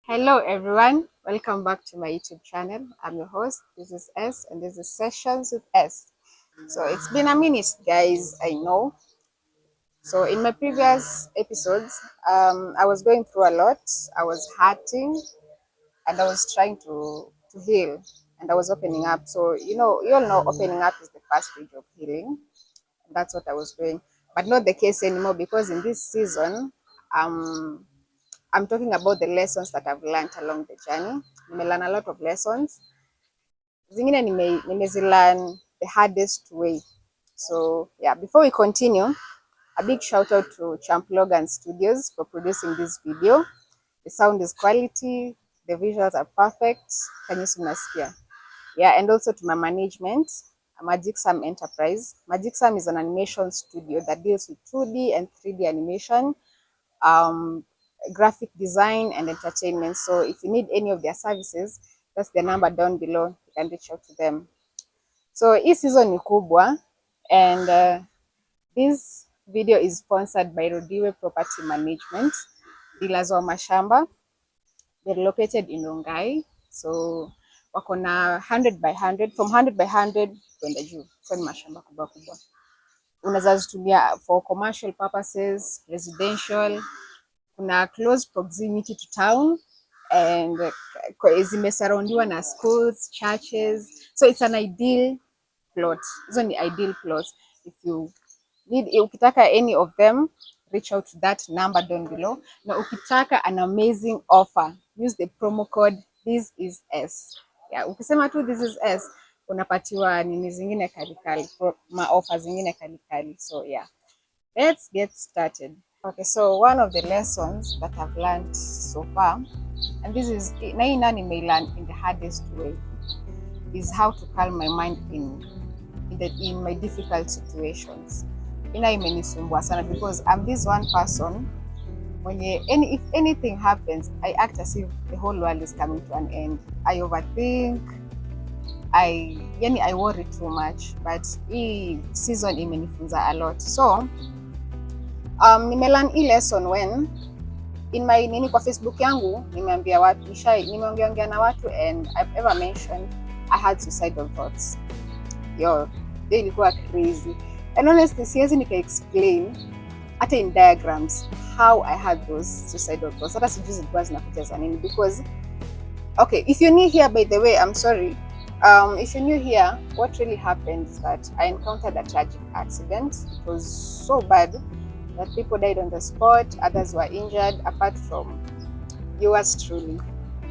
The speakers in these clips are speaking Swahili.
Hello everyone, welcome back to my YouTube channel. I'm your host, this is S and this is Sessions with S. So it's been a minute guys, I know. So in my previous episodes, I was going through a lot. I was hurting and I was trying to heal and I was opening up. So you all know opening up is the first stage of healing. And that's what I was doing. But not the case anymore because in this season, um I'm talking about the lessons that I've learned along the journey. Nimelearn a lot of lessons. Zingine nimezilearn the hardest way. So yeah, before we continue, a big shout out to Champ Logan Studios for producing this video. The sound is quality, the visuals are perfect. Can you see nasikia? Yeah, and also to my management, Magic Sam Enterprise. Magic Sam is an animation studio that deals with 2D and 3D animation, um, graphic design and entertainment. So if you need any of their services, that's the number down below. You can reach out to them. So hii season ni kubwa and this video is sponsored by Rodiwe Property Management, dealers wa mashamba. They're located in Rongai. So wako na 100 by 100, from 100 by 100 kwenda juu. So ni mashamba kubwa kubwa. Unaweza zitumia for commercial purposes, residential. Kuna close proximity to town and zimesurroundiwa na schools, churches. So it's an ideal plot. Hizo ni ideal plots. If you need, ukitaka any of them, reach out to that number down below. Na ukitaka an amazing offer, use the promo code this is S. Yeah, ukisema tu this is S, unapatiwa nini zingine kalikali, ma-offer zingine kalikali. So yeah, let's get started. Okay, so one of the lessons that I've learned so far, and this is nani may learn in the hardest way, is how to calm my mind in my difficult situations. Ina imenisumbua sana because I'm this one person when if anything happens, I act as if the whole world is coming to an end. I overthink. I worry too much, but hii season imenifunza a lot. So nimelearn hii lesson when in my nini kwa Facebook yangu nimeambia watu nimeongea na watu and I've ever mentioned I had suicidal thoughts. Yo, they ilikuwa crazy. And honestly, siwezi nika explain hata in diagrams how I had those suicidal thoughts. Hata sijui zilikuwa zinakuja za nini because okay, if you're new here, by the way, I'm sorry. If you're new here, what really happened is that I encountered a tragic accident. It was so bad that people died on the spot, others were injured, apart from yours truly.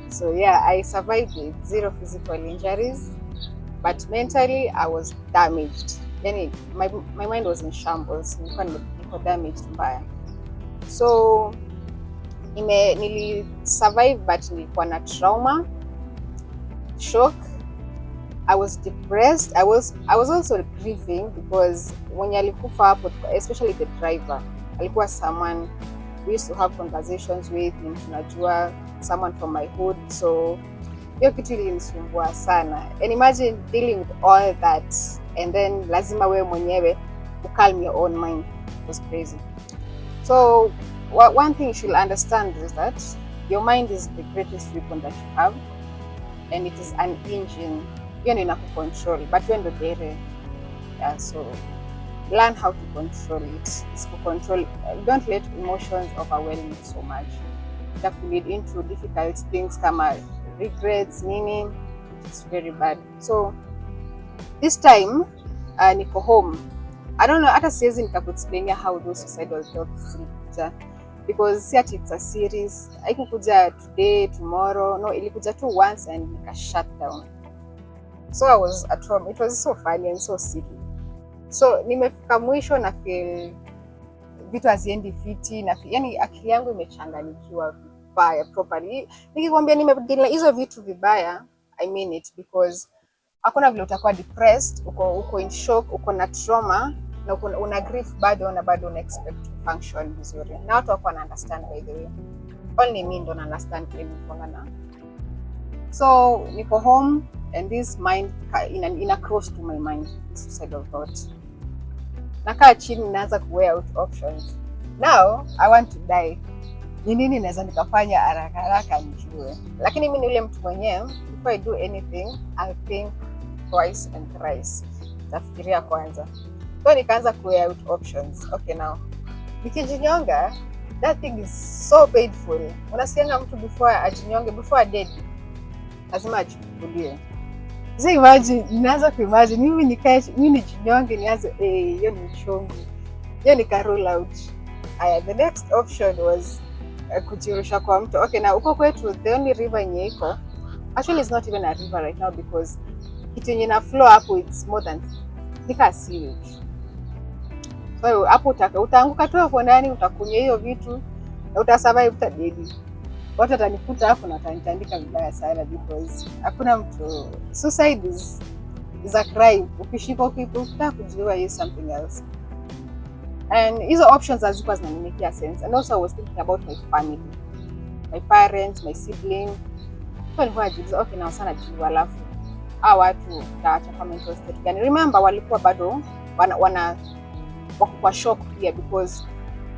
So yeah, I survived with 0 physical injuries, but mentally I was damaged. Yani, my mind was in shambles, niko damaged mbaya. So nili survive but nilikuwa na trauma, shock. I was depressed. I was also grieving because mwenye alikufa hapo, especially the driver, alikuwa someone we used to have conversations with, ni mtu najua, someone from my hood. So hiyo kitu ilinisumbua sana. And imagine dealing with all that and then lazima wewe mwenyewe calm your own mind. It was crazy. So one thing you should understand is that your mind is the greatest weapon that you have, and it is an engine. Hiyo ndio inakucontrol, but wewe ndio dereva. Yeah, so learn how to control it. Control. Don't let emotions overwhelm you so much. That could lead into difficult things kama regrets, meaning it's very bad. So this time niko home. I don't know, hata siwezi nikakuexplainia how those suicidal thoughts zilikuja because see it's a series. Haikukuja today, tomorrow. No, ilikuja tu once and nika shut down. So I was at home. It was so funny and so silly. So nimefika mwisho na feel vitu haziendi fiti na yani akili yangu imechanganyikiwa vibaya properly. Nikikwambia nimedeal hizo vitu vibaya, I mean it, because hakuna vile utakuwa depressed, uko in shock, uko na trauma na una grief bado na bado una expect to function vizuri. Na watu wako wana understand, by the way. Only me don't understand kile nilipongana. So niko home and this mind ina cross to my mind, suicidal thoughts. Nakaa chini naanza kuweigh out options. Now I want to die. ni nini naweza nikafanya haraka haraka nijue. Lakini mimi ni yule mtu mwenyewe, before I do anything I think twice and thrice. Tafikiria kwanza. So nikaanza ku weigh out options. Okay, now nikijinyonga, that thing is so painful. Unasikianga mtu before ajinyonge, before dead, lazima ajichukulie. So imagine, ninaanza kuimagine mimi nikae, mimi nijinyonge, nianze hiyo ni uchungu. Hiyo nika roll out. The next option was kujirusha kwa mto. Okay, na uko kwetu the only river yenye iko, actually it's not even a river right now because kitu yenye na flow hapo it's more than nika sewage. So hapo utaanguka tu hapo ndani, utakunywa hiyo vitu na utasurvive, utadedi. Watu watanikuta hapo na watanitandika vibaya sana because hakuna mtu. Suicide is a crime. Ukishikwa ukitaka kujiua is something else. And hizo options hazikuwa zinanimekia sense. And also I was thinking about my family, my parents, my siblings. So nilikuwa najiuliza, okay, na sana jiwa, alafu hao watu taacha kwa mental state gani? Remember walikuwa bado wako kwa shock pia because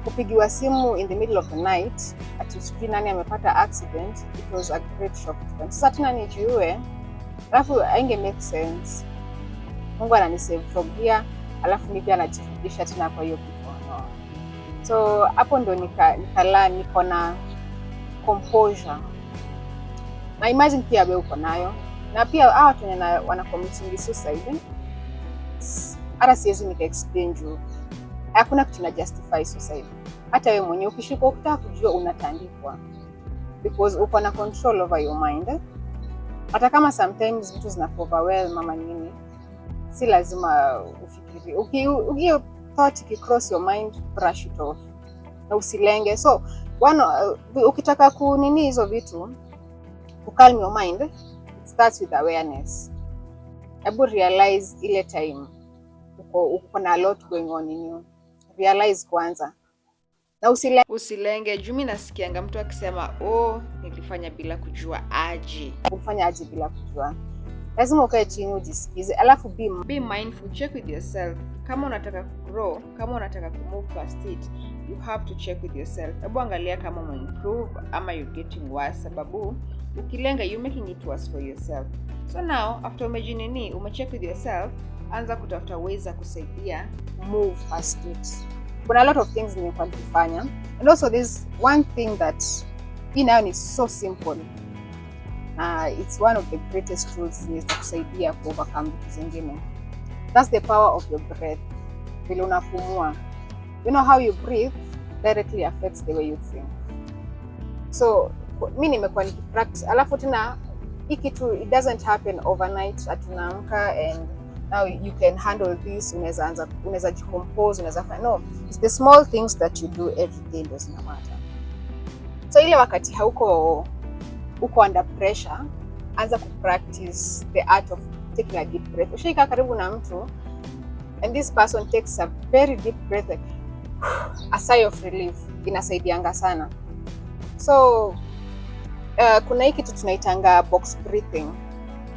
kupigiwa simu in the middle of the night ati sijui nani amepata accident, it was a great shock to them. Sasa tena nijiue, alafu hainge make sense. Mungu ananisave from here, alafu mimi pia najifundisha tena kwa hiyo kifo. So hapo ndo nikala niko na composure. Na imagine pia wewe uko nayo. Na pia hao watu wana committing suicide. Hata siwezi nika explain juu hakuna kitu na justify suicide. Hata wewe mwenyewe ukishika ukitaka kujua unatandikwa because uko na control over your mind. Hata kama sometimes vitu zina overwhelm mama nini, si lazima ufikiri. Hiyo thought ikicross your mind, brush it off na usilenge. So ukitaka kunini hizo vitu, calm your mind, it starts with awareness. Ebu realize ile time uko na a lot going on in you. Realize kwanza na usilenge. Juu mimi nasikianga mtu akisema nilifanya bila kujua aje. Kufanya aje bila kujua? Lazima ukae chini ujisikize, alafu be mindful, check with yourself. Kama unataka grow, kama unataka move past it, you have to check with yourself. Hebu angalia kama umeimprove ama you're getting worse, sababu ukilenga you making it worse for yourself. So now after umecheck with yourself, anza kutafuta ways za kusaidia move past it. Kuna a lot of things nimekuwa nikifanya, and also there's one thing that is so simple. It's one of the greatest tools is kusaidia ku overcome vitu zingine. That's the power of your breath. Vile unapumua. You know how you breathe directly affects the way you think. So mimi nimekuwa nikipractice, alafu tena hiki tu it doesn't happen overnight. Atunaamka and now you can handle this, unaweza jicompose, no, it's the small things that you do every day ndio zina matter. So ile wakati uko under pressure, anza kupractice the art of taking a deep breath. Ushika karibu na mtu and this person takes a very deep breath, like, a sigh of relief, inasaidianga sana. So kuna hiki kitu tunaitanga box breathing.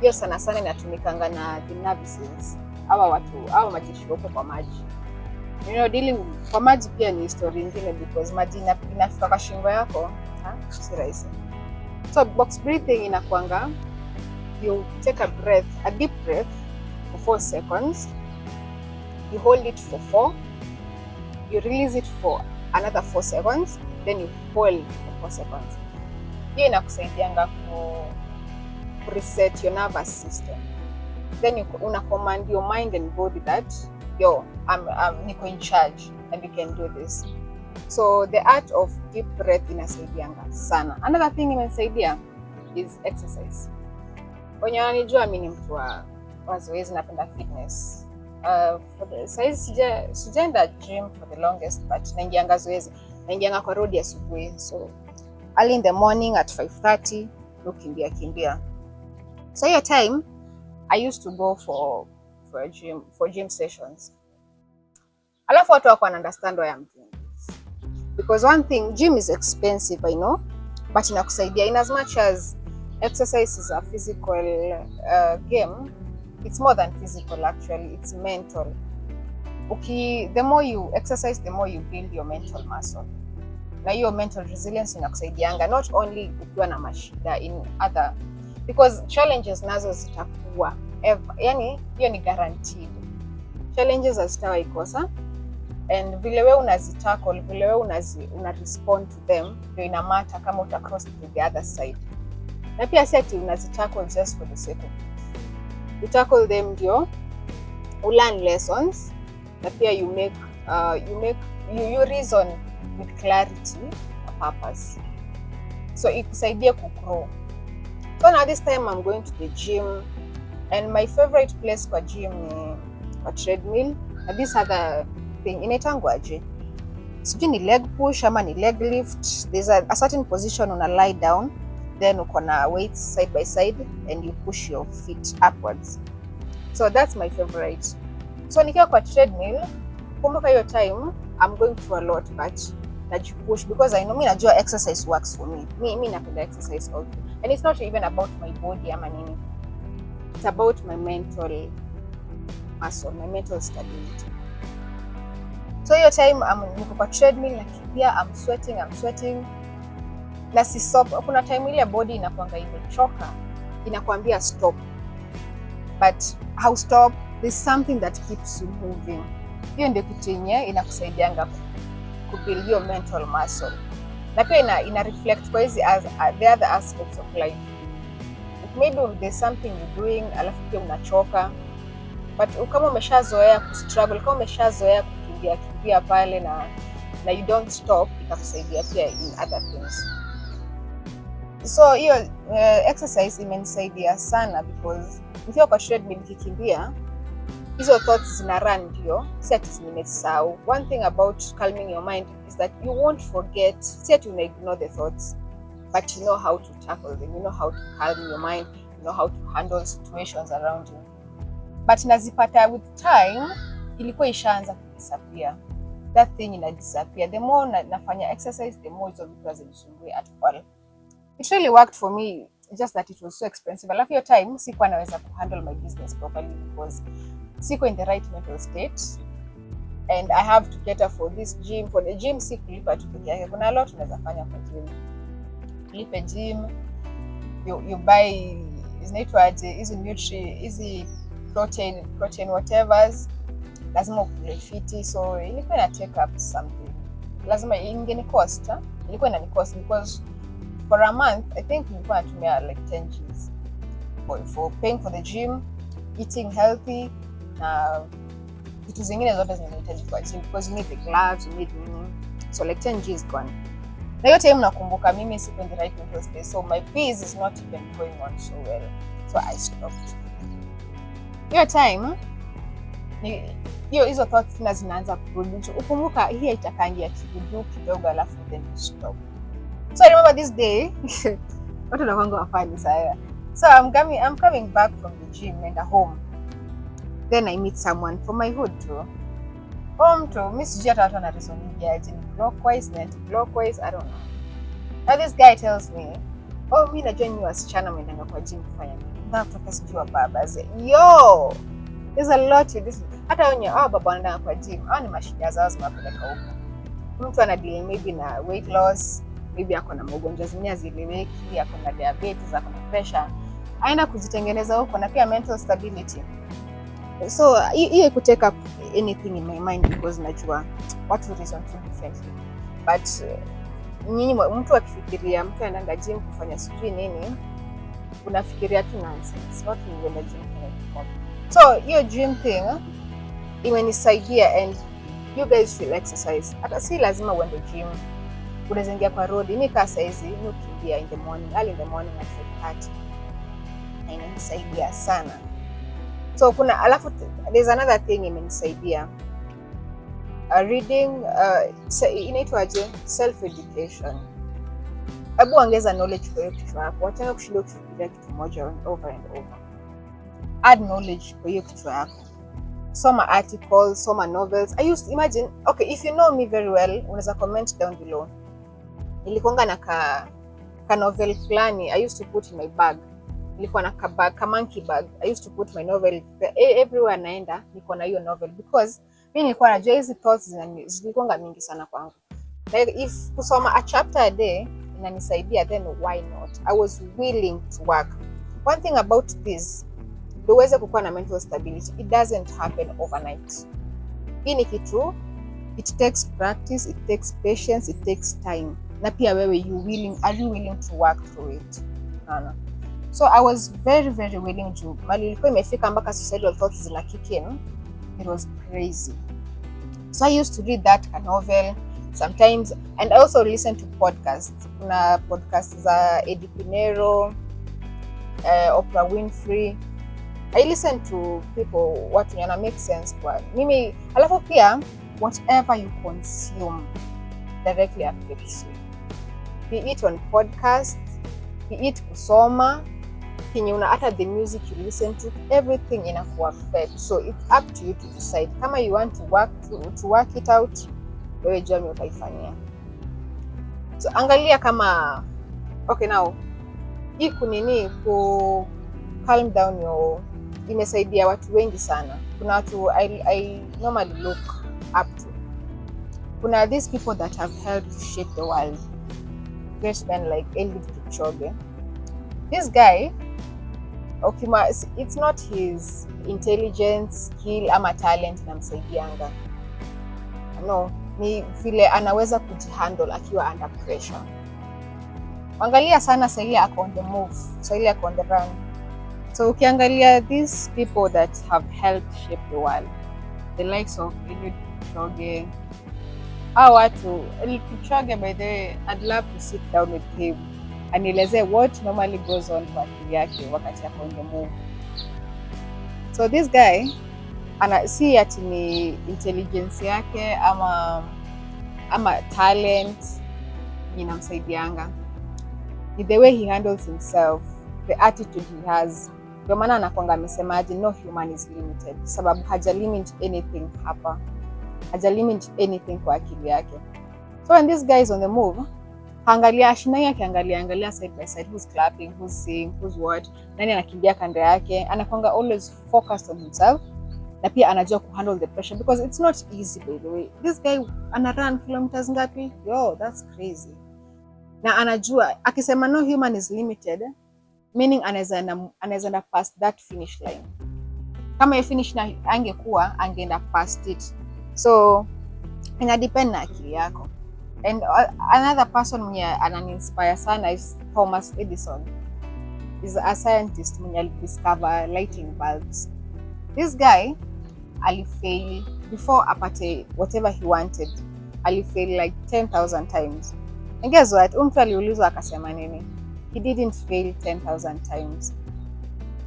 Hiyo sana sana inatumikanga na the Navy SEALs. Hawa majeshi wako kwa maji. Dealing kwa maji pia ni story nyingine because maji inafika kwa shingo yako, si rahisi. So box breathing inakuanga, you take a deep breath for 4 seconds, you hold it for 4, you release it for another 4 seconds, then you hold for 4 seconds. Hiyo inakusaidianga ku reset your nervous system. Then una command your mind and body that I'm niko in charge and you can do this. So the art of deep breath inasaidianga sana. Another thing imenisaidia is exercise. Wenye wananijua mimi ni mtu wa zoezi, napenda fitness. Sijaenda gym for the longest, but naingianga zoezi. Naingianga kwa road asubuhi. So early in the morning at 5:30 kimbia. So your time I used to go for gym sessions. Alafu watu wako understand why I'm doing this. Because one thing, gym is expensive, I know, but inakusaidia. In as much as exercise is a physical game, it's more than physical actually, it's mental. The more you exercise, the more you build your mental muscle. na hiyo mental resilience inakusaidianga not only ukiwa na mashida in other, because challenges nazo zitakuwa yani hiyo ni guaranteed, challenges hazitawahi kosa, and vile wewe unazitackle, vile wewe una respond to them ndio ina matter kama uta cross to the other side. Na pia si ati unazitackle just for the sake of it, you tackle them ndio you learn lessons, na pia you reason with clarity na purpose, so ikusaidie kugrow. So now this time I'm going to the gym, and my favorite place kwa gym ni kwa treadmill, na this other thing inaitangwaje, sijui ni leg push ama ni leg lift. There's a certain position una lie down, then uko na weights side by side and you push your feet upwards, so that's my favorite. So nikiwa kwa treadmill, kumbuka hiyo time I'm going through a lot, but najipush because I know mi najua exercise works for me. Mi napenda exercise also, and it's not even about my body ama nini, it's about my mental muscle, my mental stability. So hiyo time niko kwa treadmill nakimbia, I'm sweating na si stop. Kuna time ile body inakuanga imechoka, inakwambia stop, but how stop? There's something that keeps you moving. Hiyo ndio kitu yenye inakusaidianga kubuild your mental muscle, na pia ina reflect kwa hizi the other aspects of life. Maybe there's something you're doing alafu pia unachoka, but kama umeshazoea kustruggle, kama umeshazoea kukimbia pale na you don't stop, itakusaidia pia in other things. So hiyo exercise imenisaidia sana, because nikiwa kwa treadmill nikikimbia, hizo thoughts zina run ndio, si ati nimesahau. One thing about calming your mind is that you won't forget, si ati una ignore the thoughts, but you know how to tackle them, you know how to calm your mind, you know how to handle situations around you. But nazipata with time, ilikuwa ishaanza kudisappear. That thing ina disappear. The more nafanya exercise, the more hizo vitu hazinisumbui at all. It really worked for me, just that it was so expensive. Alafu hiyo time sikuwa naweza kuhandle my business properly because siko in the right mental state, and I have to cater for this gym. For the gym si kulipa tu peke yake, kuna a lot unaweza fanya kwa gym. Lipe gym, you buy zinaitwaje hizi hizi protein whatevers, lazima ukule fiti, so ilikuwa ina take up something, lazima ingeni cost, ilikuwa inani cost because for a month I think nilikuwa natumia like 10 Gs for paying for the gym, eating healthy, na vitu zingine zote zinahitaji kwa gym because you need the gloves, you need meaning, so like 10 Gs gone. Na hiyo time nakumbuka mimi siko in the right mental space, so my peace is not even going on so well, so I stopped. Hiyo time hizo thoughts tena zinaanza kurudi. Ukumbuka hii itakangia kidogo kidogo alafu then you stop. So I remember this day, watu wanakuanga wafani sana. So I'm coming back from the gym and home. Then I meet someone from my hood too. Home too, mimi sijui hata watu wanaresoningia aje, ni clockwise, anti-clockwise, I don't know. Now this guy tells me, oh, mimi najua nyinyi wasichana mnaenda kwa gym kufanya nini? Na kutoka sijui wa baba ze. Yo! There's a lot in this. Hata wenye baba wanaenda kwa gym, ni mashida zao zinapeleka huko. Mtu ana deal maybe na weight loss, maybe ako na magonjwa zingine hazieleweki, ako na diabetes, ako na pressure, aenda kujitengeneza huko, na pia mental stability. So hiyo could take up anything in my mind because najua what to reason to differently. But nyinyi mtu akifikiria mtu anaenda gym kufanya sijui nini, unafikiria tu nonsense. Watu wanaenda gym kufanya kitu. So hiyo gym thing imenisaidia, and you guys should exercise. Hata si lazima uende gym. Unaweza ingia kwa road. Mimi kaa saizi nikimbia in the morning, early in the morning at 4:30. Na inanisaidia sana. So alafu there's another thing imenisaidia. Reading, inaitwaje? Self education. Hebu ongeza knowledge kwa hiyo kichwa yako. Wacha kushinda kufikiria kitu moja over and over. Add knowledge kwa hiyo kichwa yako. Soma articles, soma novels. I used to imagine, okay, if you know me very well, unaweza comment down below. Nilikuanga na ka novel fulani I used to put in my bag. Nilikuwa na ka monkey bag. I used to put my novel everywhere naenda, niko na hiyo novel because mimi nilikuwa najua hizi thoughts zilikuwa mingi sana kwangu. Like if kusoma a chapter a day inanisaidia, then why not? I was willing to work. One thing about this, ndio uweze kukuwa na mental stability, it doesn't happen overnight. Hii ni kitu, it takes practice, it takes patience, it takes time. Na pia wewe are you willing to work through it? Nana. So I was very very willing to. Mali ilikuwa imefika mpaka suicidal thoughts zina kick in. It was crazy. So I used to read that a novel sometimes, and I also listen to podcasts. Kuna podcasts za Eddie Pinero, Oprah Winfrey. I listen to people watu yana make sense kwa mimi. Alafu pia whatever you consume directly affects you, be it on podcast, be it kusoma, kinyuna, hata the music you listen to, everything inaku affect. So it's up to you to decide kama you want to work it out, wewe jua utaifanyia. So angalia kama okay, now hii kunini ku calm down your imesaidia watu wengi sana. Kuna watu I normally look up to. Kuna these people that have helped shape the world. Great men like Eliud Kipchoge. This guy, okay, it's not his intelligence, skill ama talent namsaidianga. No, ni vile anaweza kujihandle akiwa under pressure. Angalia sana Saili ako on the move, Saili ako on the run. So ukiangalia these people that have helped shape the world, the likes of Eliud Kipchoge, Eliud Kipchoge, by the way, I'd love to sit down with him anieleze what normally goes on kwa akili yake wakati ako on the move. So this guy si ati ni intelligence yake ama talent inamsaidianga, ni the way he handles himself, the attitude he has. Ndio maana anakuanga amesemaje, no human is limited, sababu haja limit anything hapa, haja limit anything kwa akili yake. So when this guy is on the move, angalia ashinai yake, angalia side by side, who's clapping, who's singing, who's what, nani anakimbia kando yake, anakuanga always focused on himself, na pia anajua kuhandle the pressure, because it's not easy by the way. This guy anarun kilometers ngapi? Yo, that's crazy. Na anajua akisema no human is limited, meaning anaweza past that finish line. Kama ya finish na angekuwa angeenda past it. So ina depend na akili yako. And another person mwenye ananinspire sana is Thomas Edison. He's a scientist mwenye alidiscover lighting bulbs. This guy alifail before apate whatever he wanted. Alifail like 10,000 times. And guess what? Mtu aliulizwa akasema nini? He didn't fail 10,000 times.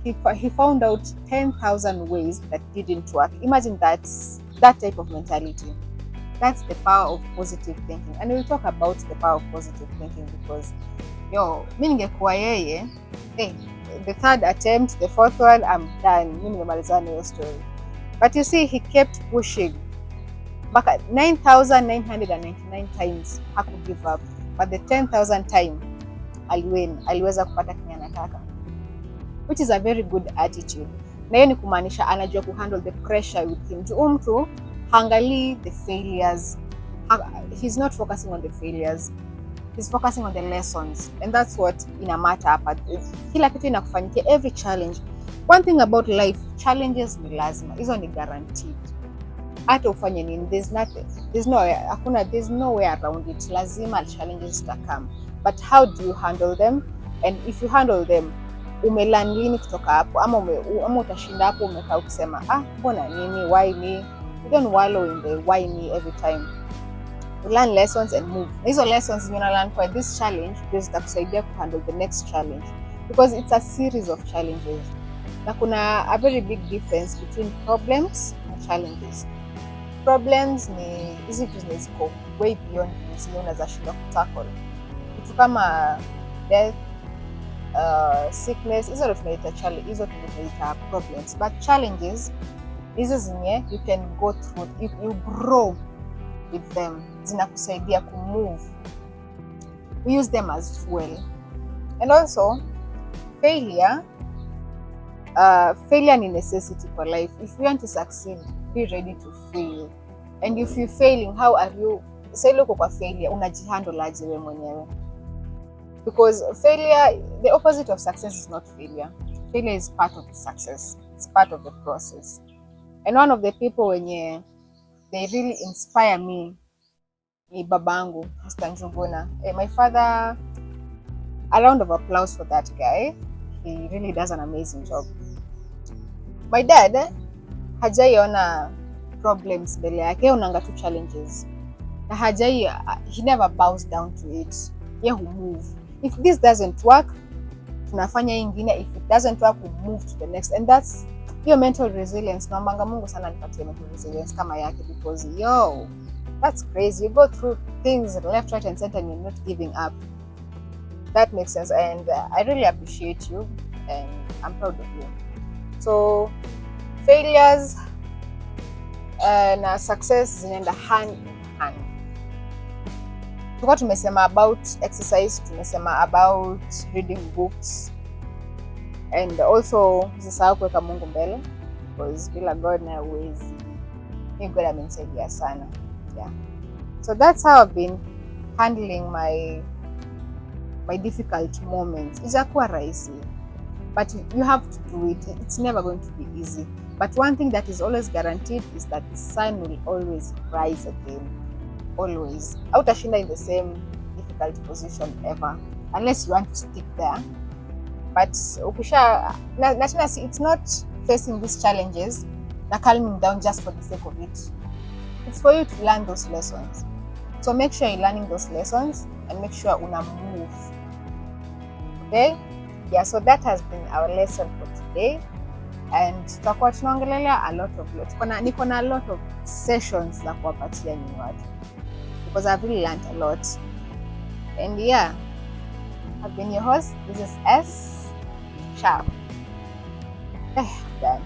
He found out 10,000 ways that didn't work. Imagine that type of mentality. That's the power of positive thinking. And we'll talk about the power of positive thinking because, mimi ningekuwa yeye, the third attempt, the fourth one, I'm done. Mimi nimemalizana hiyo story. But you see, he kept pushing. Baka 9,999 times haku give up. But the 10,000 time, aliweza kupata kenye anataka. Which is a very good attitude. Na hiyo ni kumaanisha anajua kuhandle the pressure with him. Mtu hangali the failures. He's not focusing on the failures. He's focusing on the lessons. And that's what ina matter hapa. Kila kitu inakufanyikia, every challenge. One thing about life, challenges ni lazima. Hizo ni guaranteed. Hata ufanye nini, there's no way around it. Lazima challenges ta come. But how do you handle them? And if you handle them, umelearn nini kutoka hapo? Ama utashinda hapo umekaa ukisema, mbona nini, why me? You don't wallow in the why me every time. You learn lessons and move. Hizo lessons you learn for this challenge, zitakusaidia kuhandle the next challenge. Because it's a series of challenges. Na kuna a very big difference between problems and challenges. Problems ni hizi vitu ziko way beyond zile unaweza shinda kutackle. Kitu kama death, sickness, hizo tunaita challenge, hizo tunaita problems. But challenges, hizo zenye you can go through, you grow with them. Zinakusaidia kumove. We use them as fuel. And also, failure ni necessity for life. If you want to succeed, be ready to fail. And if you're failing, how are you sasa ile uko kwa failure unajihandle aje wewe mwenyewe? Because failure, the opposite of success is not failure. Failure is part of the success. It's part of the process. And one of the people wenye they really inspire me ni babangu, Mr. Njuguna. My father, a round of applause for that guy. He really does an amazing job. My dad hajaiona problems mbele yake, unanga tu challenges. Na he never bows down to it. He will move. If this doesn't work, tunafanya ingine. If it doesn't work, we move to the next. And that's your mental resilience. Naombanga Mungu sana nipatie mental resilience kama yake, because that's crazy. You go through things left, right, and center, and you're not giving up. That makes sense, and I really appreciate you, and I'm proud of you. So failures na success zinaenda hand in hand. Tuko tumesema about exercise, tumesema about reading books, and also usisahau kuweka Mungu mbele, because bila God na uwezi. God amenisaidia sana. Yeah. So that's how I've been handling my difficult moments. Ijakuwa rahisi, but you have to do it. It's never going to be easy. But one thing that is always guaranteed is that the sun will always rise again. Always. Hautashinda in the same difficult position ever, unless you want to stick there. But it's not facing these challenges na calming down just for the sake of it. It's for you to learn those lessons. So make sure you're learning those lessons and make sure una move. Okay? Yeah, so that has been our lesson for today. And tutakuwa tunaongelea niko na a lot of sessions za kuwapatia nyinyi watu, because I've really learned a lot. And yeah, I've been your host. This is S. Sharp. Done.